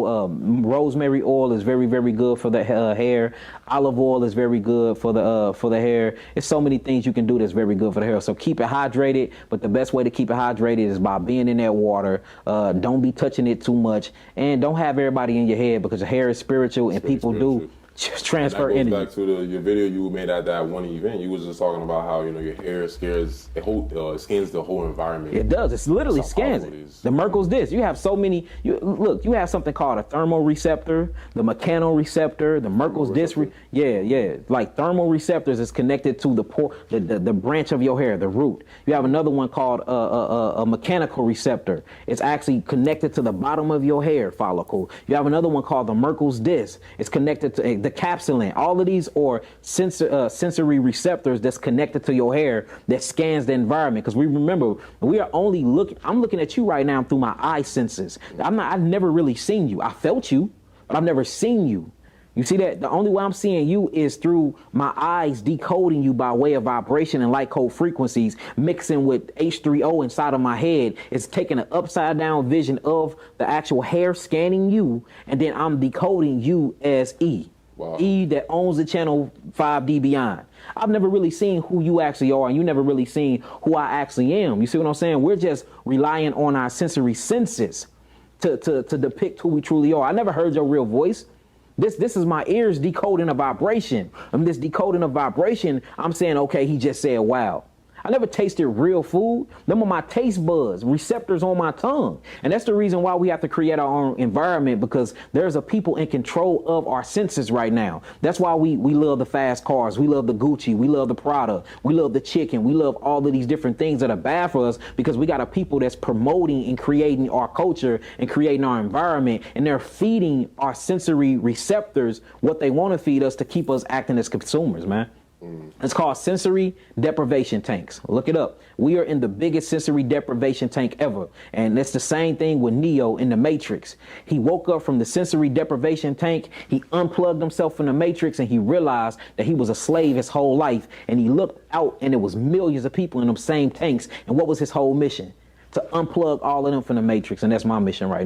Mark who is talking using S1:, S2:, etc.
S1: rosemary oil is very, very good for the hair. Olive oil is very good for the hair. It's so many things you can do that's very good for the hair. So keep it hydrated, but the best way to keep it hydrated is by being in that water. Don't be touching it too much, and don't have everybody in your head, because your hair is spiritual, and people do transfer energy.
S2: Back to your video you made at that one event. You was just talking about how your hair scans the whole environment.
S1: It does. It's literally scans it. The Merkel's disc. You have so many. Look, you have something called a thermoreceptor, the mechanoreceptor, the Merkel's disc. Yeah. Like thermoreceptors is connected to the branch of your hair, the root. You have another one called a mechanical receptor. It's actually connected to the bottom of your hair follicle. You have another one called the Merkel's disc. It's connected to the capsulin. All of these are sensory receptors that's connected to your hair that scans the environment. Because we remember, we are only looking. I'm looking at you right now through my eye senses. I've never really seen you. I felt you, but I've never seen you. You see that? The only way I'm seeing you is through my eyes decoding you by way of vibration and light code frequencies, mixing with H3O inside of my head. It's taking an upside down vision of the actual hair scanning you, and then I'm decoding you as E. Wow. E that owns the channel 5D Beyond. I've never really seen who you actually are, and you never really seen who I actually am. You see what I'm saying? We're just relying on our sensory senses to depict who we truly are. I never heard your real voice. This is my ears decoding a vibration. This decoding a vibration, I'm saying, okay, he just said wow. I never tasted real food. Them are my taste buds, receptors on my tongue. And that's the reason why we have to create our own environment, because there's a people in control of our senses right now. That's why we love the fast cars. We love the Gucci. We love the Prada. We love the chicken. We love all of these different things that are bad for us, because we got a people that's promoting and creating our culture and creating our environment. And they're feeding our sensory receptors what they want to feed us to keep us acting as consumers, man. It's called sensory deprivation tanks. Look it up. We are in the biggest sensory deprivation tank ever. And it's the same thing with Neo in the Matrix. He woke up from the sensory deprivation tank. He unplugged himself from the Matrix, and he realized that he was a slave his whole life. And he looked out, and it was millions of people in them same tanks. And what was his whole mission? To unplug all of them from the Matrix. And that's my mission right now.